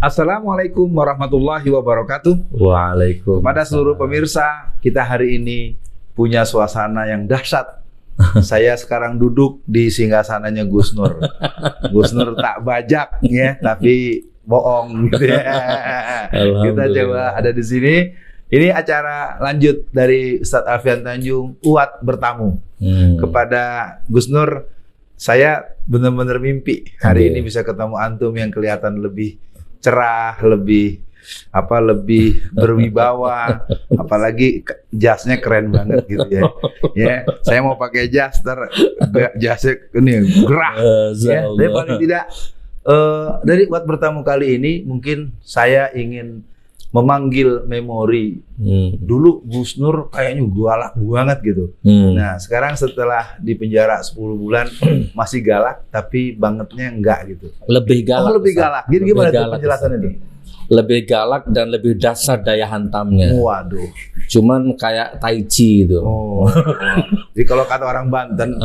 Assalamualaikum warahmatullahi wabarakatuh. Waalaikumsalam. Kepada seluruh pemirsa, kita hari ini punya suasana yang dahsyat. Saya sekarang duduk di singgasananya Gus Nur. Gus Nur tak bajak ya, tapi bohong gitu ya. Kita coba ada di sini. Ini acara lanjut dari Ustadz Alfian Tanjung, Uat bertamu. Kepada Gus Nur, saya benar-benar mimpi hari ini bisa ketemu antum yang kelihatan lebih cerah, lebih berwibawa, apalagi jasnya keren banget gitu ya. Ya, saya mau pakai jas, jasnya ini gerah. Ya, tapi paling tidak dari Uat bertamu kali ini mungkin saya ingin memanggil memori. Dulu Gus Nur kayaknya galak banget gitu. Nah, sekarang setelah di penjara 10 bulan masih galak, tapi bangetnya enggak gitu. Lebih galak. Oh, lebih galak. Jadi gimana tuh penjelasan itu? Lebih galak dan lebih dasar daya hantamnya. Waduh. Cuman kayak tai chi gitu. Oh. Jadi kalau kata orang Banten,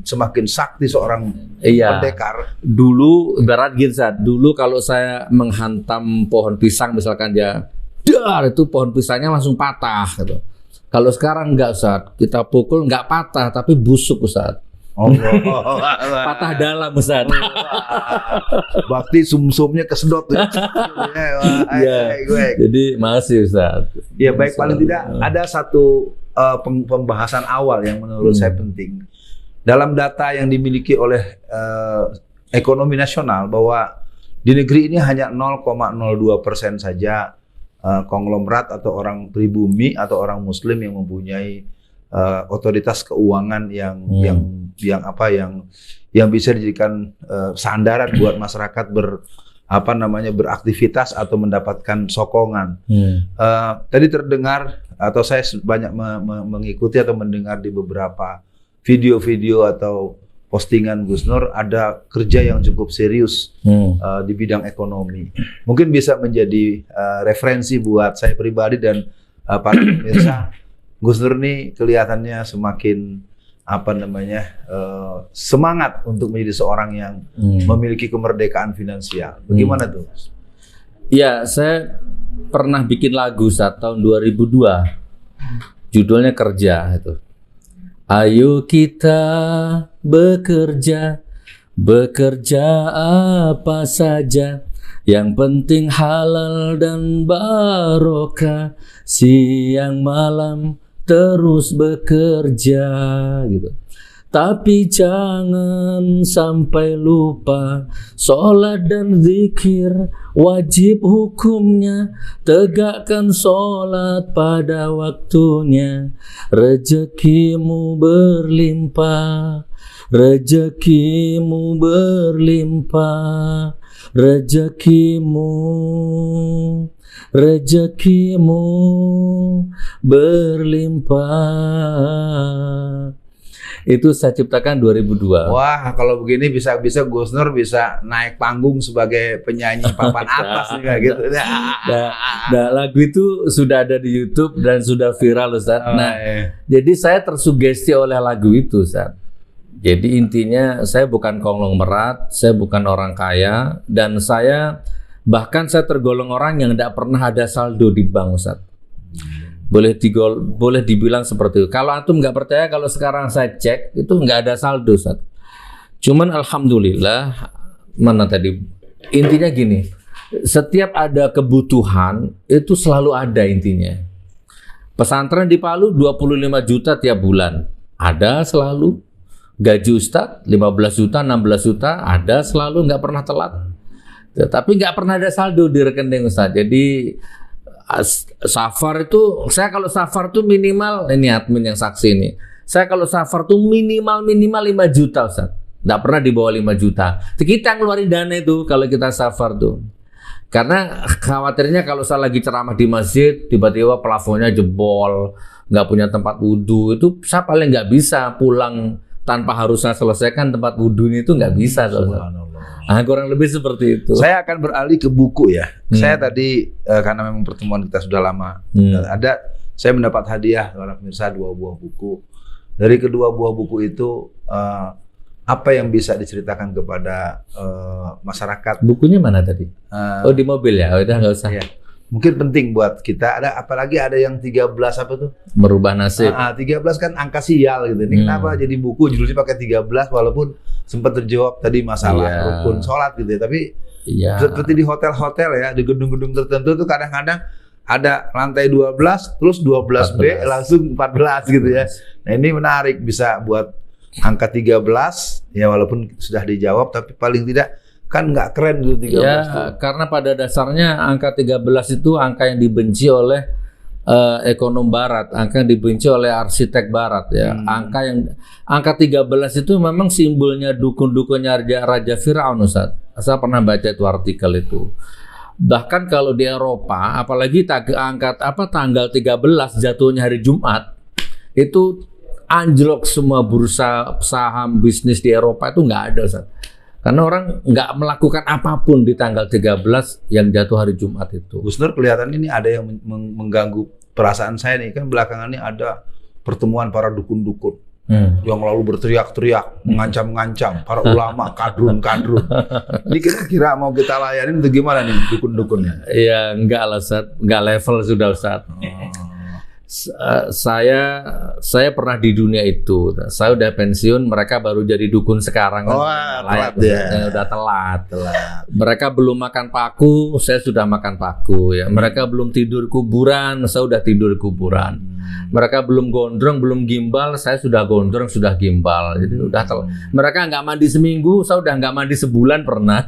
semakin sakti seorang pendekar. Dulu ibarat gini, Sat. Dulu kalau saya menghantam pohon pisang misalkan itu pohon pisangnya langsung patah gitu. Kalau sekarang enggak, Ustaz. Kita pukul enggak patah tapi busuk, Ustaz. Patah dalam, Ustaz. Bakti sumsumnya kesedot ya. Jadi masih, Ustaz. Ya baik, paling tidak ada satu pembahasan awal yang menurut saya penting. Dalam data yang dimiliki oleh ekonomi nasional bahwa di negeri ini hanya 0,02% saja konglomerat atau orang pribumi atau orang muslim yang mempunyai otoritas keuangan yang bisa dijadikan sandaran buat masyarakat beraktivitas atau mendapatkan sokongan. Tadi terdengar atau saya banyak mengikuti atau mendengar di beberapa video-video atau postingan Gus Nur ada kerja yang cukup serius di bidang ekonomi. Mungkin bisa menjadi referensi buat saya pribadi dan para pemirsa. Gus Nur ini kelihatannya semakin semangat untuk menjadi seorang yang memiliki kemerdekaan finansial. Bagaimana tuh? Ya, saya pernah bikin lagu saat tahun 2002. Judulnya Kerja itu. Ayo kita bekerja apa saja, yang penting halal dan barokah, siang malam terus bekerja gitu. Tapi jangan sampai lupa sholat dan zikir wajib hukumnya, tegakkan sholat pada waktunya, rezekimu berlimpah, rezekimu berlimpah, rezekimu berlimpah. Itu saya ciptakan 2002. Wah, kalau begini bisa-bisa Gus Nur bisa naik panggung sebagai penyanyi papan atas nih kayak gitu. Lagu itu sudah ada di YouTube dan sudah viral, Ustaz. Jadi saya tersugesti oleh lagu itu, Ustaz. Jadi intinya saya bukan konglomerat, saya bukan orang kaya, dan saya tergolong orang yang tidak pernah ada saldo di bank, Ustaz. Boleh dibilang seperti itu. Kalau antum nggak percaya, kalau sekarang saya cek itu nggak ada saldo, Ustaz. Cuman alhamdulillah, intinya gini, setiap ada kebutuhan itu selalu ada intinya. Pesantren di Palu 25 juta tiap bulan, ada selalu. Gaji Ustaz 15 juta, 16 juta, ada selalu, nggak pernah telat. Tapi nggak pernah ada saldo di rekening, Ustaz. Jadi safar itu, saya kalau safar tuh minimal, ini admin yang saksi ini, saya kalau safar tuh minimal 5 juta, Ustaz. Nggak pernah di bawah 5 juta. Kita ngeluarin dana itu kalau kita safar tuh. Karena khawatirnya kalau saya lagi ceramah di masjid, tiba-tiba plafonnya jebol, nggak punya tempat wudhu, itu saya paling nggak bisa pulang tanpa harus saya selesaikan tempat wudhunya, itu nggak bisa. Nah, kurang lebih seperti itu. Saya akan beralih ke buku ya. Saya tadi karena memang pertemuan kita sudah lama, saya mendapat hadiah para pemirsa 2 buah buku. Dari kedua buah buku itu apa yang bisa diceritakan kepada masyarakat? Bukunya mana tadi? Oh, di mobil ya. Udah nggak usah. Iya. Mungkin penting buat kita. Apalagi ada yang 13 apa tuh? Merubah nasib. 13 kan angka sial gitu. Ini kenapa jadi buku judulnya pakai 13 walaupun sempat terjawab tadi masalah rukun sholat gitu ya. Tapi seperti di hotel-hotel ya, di gedung-gedung tertentu tuh kadang-kadang ada lantai 12 terus 12B langsung 14 gitu ya. Nah, ini menarik bisa buat angka 13 ya, walaupun sudah dijawab tapi paling tidak kan nggak keren gitu 13 ya, tuh. Karena pada dasarnya angka 13 itu angka yang dibenci oleh ekonom barat, angka yang dibenci oleh arsitek barat ya. Angka 13 itu memang simbolnya dukun-dukunnya Raja Firaun, Ustaz. Saya pernah baca itu artikel itu. Bahkan kalau di Eropa, apalagi tanggal 13 jatuhnya hari Jumat, itu anjlok semua bursa saham bisnis di Eropa itu nggak ada, Ustaz. Karena orang nggak melakukan apapun di tanggal 13 yang jatuh hari Jumat itu. Gus Nur, kelihatan ini ada yang mengganggu perasaan saya nih. Kan belakangan ini ada pertemuan para dukun-dukun yang lalu berteriak-teriak, mengancam-ngancam para ulama, kadrun-kadrun. Ini kira-kira mau kita layanin untuk gimana nih dukun-dukunnya? Ya enggak lah, Ustaz. Enggak level sudah, Ustaz. Saya pernah di dunia itu. Saya udah pensiun, mereka baru jadi dukun sekarang. Telat ya. Udah telat. Mereka belum makan paku, saya sudah makan paku ya. Mereka belum tidur kuburan, saya udah tidur kuburan. Mereka belum gondrong, belum gimbal, saya sudah gondrong, sudah gimbal. Jadi udah telat. Mereka nggak mandi seminggu, saya udah nggak mandi sebulan pernah.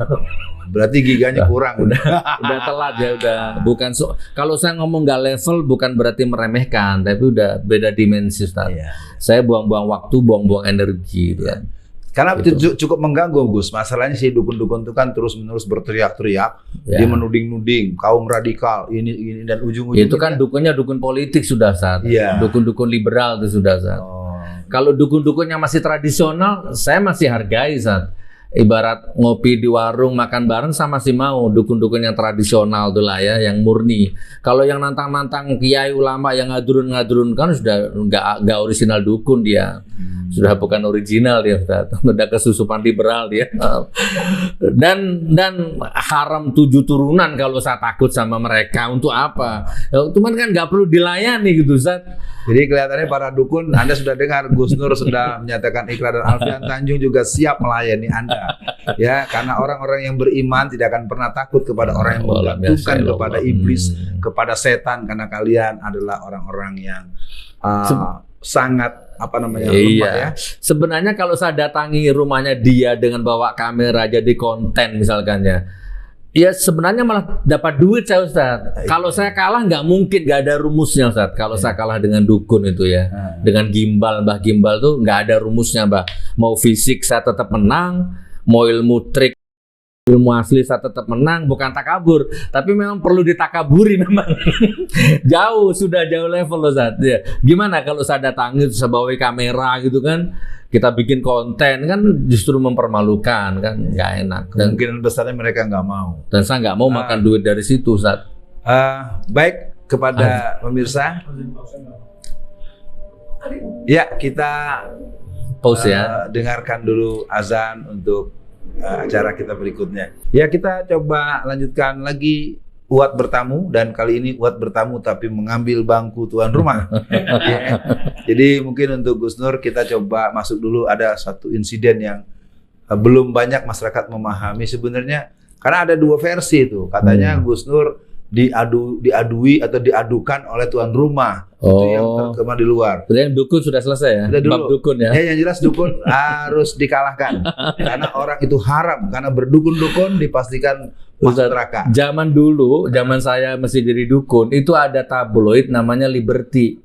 Berarti giganya kurang. Udah telat ya, udah. Bukan kalau saya ngomong nggak level bukan berarti meremehkan, tapi udah beda dimensi, Ustaz. Iya. Saya buang-buang waktu, buang-buang energi gitu kan. Karena itu cukup mengganggu, Gus. Masalahnya si dukun-dukun itu kan terus-menerus berteriak-teriak, dia menuding-nuding kaum radikal ini dan ujung-ujungnya itu kan dukunnya dukun politik sudah, Ustaz. Dukun-dukun liberal itu sudah, Ustaz. Kalau dukun-dukun yang masih tradisional, saya masih hargai, Ustaz. Ibarat ngopi di warung, makan bareng, saya masih mau dukun-dukun yang tradisional tuh lah ya, yang murni. Kalau yang nantang-nantang kiai ulama yang ngadrun-ngadrun kan sudah nggak original dukun dia. Sudah bukan original dia, sudah kesusupan liberal dia. Dan haram 7 turunan kalau saya takut sama mereka. Untuk apa? Ya, cuman kan nggak perlu dilayani gitu, Ustaz. Jadi kelihatannya para dukun, Anda sudah dengar Gus Nur sudah menyatakan ikrar, dan Alfian Tanjung juga siap melayani Anda. Ya, karena orang-orang yang beriman tidak akan pernah takut kepada orang yang menggantungkan kepada iblis, kepada setan, karena kalian adalah orang-orang yang sangat lemah ya. Sebenarnya kalau saya datangi rumahnya dia dengan bawa kamera jadi konten misalkan ya sebenarnya malah dapat duit saya, Ustaz. Kalau saya kalah nggak mungkin, nggak ada rumusnya, Ustaz. Kalau saya kalah dengan dukun itu ya, dengan gimbal, Mbah Gimbal tuh nggak ada rumusnya, Mbah. Mau fisik saya tetap menang, mau ilmu trik, ilmu asli saya tetap menang, bukan takabur, tapi memang perlu ditakaburi memang. Sudah jauh level, Ustaz. Ya. Gimana kalau saya datangi saya bawa kamera gitu kan, kita bikin konten kan justru mempermalukan kan, nggak enak. Dan kemungkinan besarnya mereka nggak mau. Dan saya nggak mau makan duit dari situ, Ustaz. Baik, kepada pemirsa, ya kita pause ya. Dengarkan dulu azan untuk acara kita berikutnya. Ya, kita coba lanjutkan lagi Uat bertamu, dan kali ini Uat bertamu tapi mengambil bangku tuan rumah. Ya. Jadi mungkin untuk Gus Nur kita coba masuk dulu, ada satu insiden yang belum banyak masyarakat memahami sebenarnya, karena ada 2 versi itu. Katanya Gus Nur diadui atau diadukan oleh tuan rumah. Itu yang terkemar di luar. Berarti dukun sudah selesai ya? Sudah dulu. Bab dukun ya? Ya, yang jelas dukun harus dikalahkan. Karena orang itu haram. Karena berdukun-dukun dipastikan masuk neraka. Zaman dulu, zaman saya masih jadi dukun, itu ada tabloid namanya Liberty.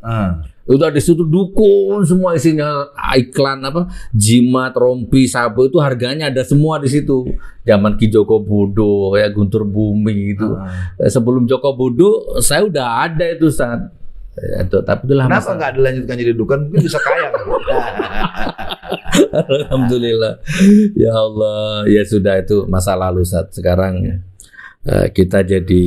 Udah di situ dukun semua isinya, iklan apa, jimat, rompi, sabu, itu harganya ada semua di situ. Zaman Ki Joko Budo ya, Guntur Bumi itu. Sebelum Joko Budo saya udah ada itu, Ustaz. Itu, tapi itulah kenapa nggak dilanjutkan jadi dukun? Mungkin bisa kaya. Alhamdulillah. Ya Allah, ya sudah, itu masa lalu, Ustaz. Sekarang kita jadi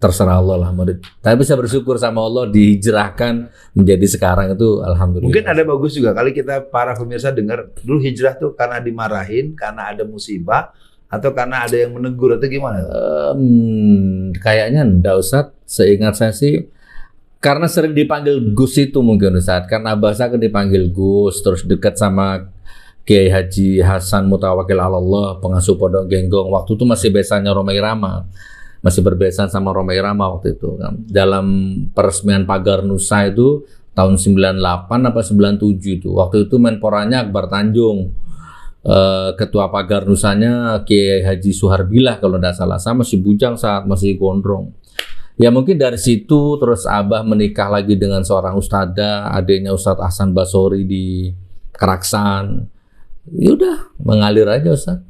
terserah Allah lah murid. Tapi saya bersyukur sama Allah dihijrahkan menjadi sekarang itu alhamdulillah. Mungkin ada bagus juga kali kita para pemirsa dengar dulu hijrah tuh karena dimarahin, karena ada musibah, atau karena ada yang menegur atau gimana? Kayaknya enggak Ustaz. Seingat saya sih karena sering dipanggil Gus itu mungkin Ustaz. Karena Abah saya kan dipanggil Gus, terus dekat sama Kiai Haji Hasan Mutawakil Allah, pengasuh Pondok Genggong. Waktu itu masih besannya Romai Rama. Masih berbesan sama Romai Rama waktu itu kan. Dalam peresmian Pagar Nusa itu tahun 98 apa 97 itu. Waktu itu Menporanya Akbar Tanjung. Ketua Pagar Nusanya Kiai Haji Suharbilah kalau tidak salah. Saya masih bujang saat masih gondrong. Ya mungkin dari situ terus Abah menikah lagi dengan seorang ustadzah, adiknya Ustadz Ahsan Basori di Keraksan. Yaudah mengalir aja Ustadz.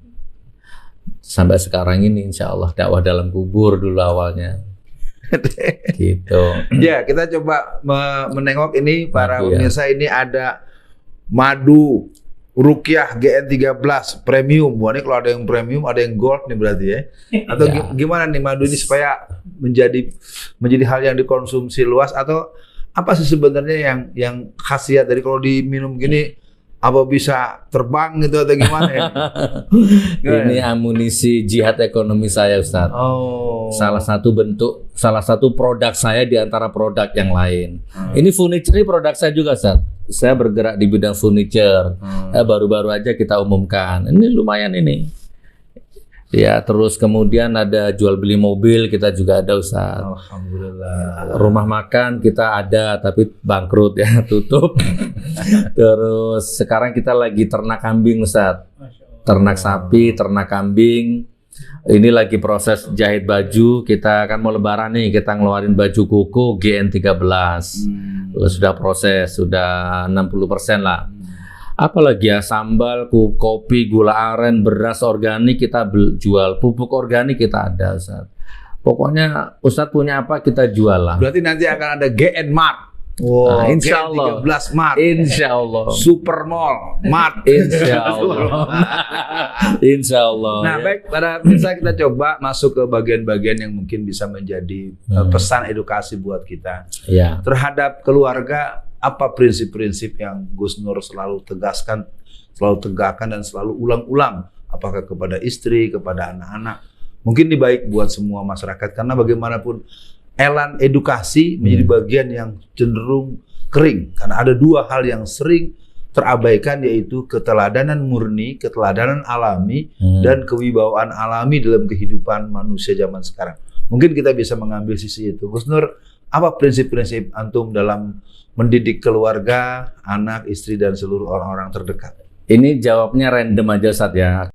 Sampai sekarang ini insya Allah dakwah dalam kubur dulu awalnya. Gitu. Ya kita coba menengok ini para Madu, pemirsa ini ada madu Ruqyah GN13 premium. Wah, ini kalau ada yang premium ada yang gold nih berarti ya. Atau gimana nih madu ini supaya menjadi hal yang dikonsumsi luas, atau apa sih sebenarnya yang khasiat dari kalau diminum gini? Apa bisa terbang gitu atau gimana ya? Ini amunisi jihad ekonomi saya Ustaz. Oh. Salah satu produk saya di antara produk yang lain. Ini furniture produk saya juga Ustaz. Saya bergerak di bidang furniture. Baru-baru aja kita umumkan. Ini lumayan ini. Ya, terus kemudian ada jual beli mobil kita juga ada Ustaz. Alhamdulillah. Rumah makan kita ada tapi bangkrut ya, tutup. Terus sekarang kita lagi ternak kambing Ustaz. Ternak sapi, ternak kambing. Ini lagi proses jahit baju. Kita kan mau lebaran nih, kita ngeluarin baju koko GN13. Sudah proses, sudah 60% lah. Apalagi ya, sambal, kopi, gula aren, beras organik kita jual, pupuk organik kita ada Ustaz. Pokoknya Ustaz punya apa kita jual lah. Berarti nanti akan ada GN Mart. Wow, insya Allah. GN13 Mart. Insya Allah. Super Mall Mart. Insya Allah. Insya Allah. Nah baik, para pemirsa kita coba masuk ke bagian-bagian yang mungkin bisa menjadi pesan edukasi buat kita. Ya. Terhadap keluarga, apa prinsip-prinsip yang Gus Nur selalu tegaskan, selalu tegakkan dan selalu ulang-ulang, apakah kepada istri, kepada anak-anak. Mungkin ini baik buat semua masyarakat karena bagaimanapun elan edukasi menjadi bagian yang cenderung kering karena ada dua hal yang sering terabaikan, yaitu keteladanan murni, keteladanan alami dan kewibawaan alami dalam kehidupan manusia zaman sekarang. Mungkin kita bisa mengambil sisi itu. Gus Nur, apa prinsip-prinsip antum dalam mendidik keluarga, anak, istri, dan seluruh orang-orang terdekat? Ini jawabnya random aja Ustaz ya.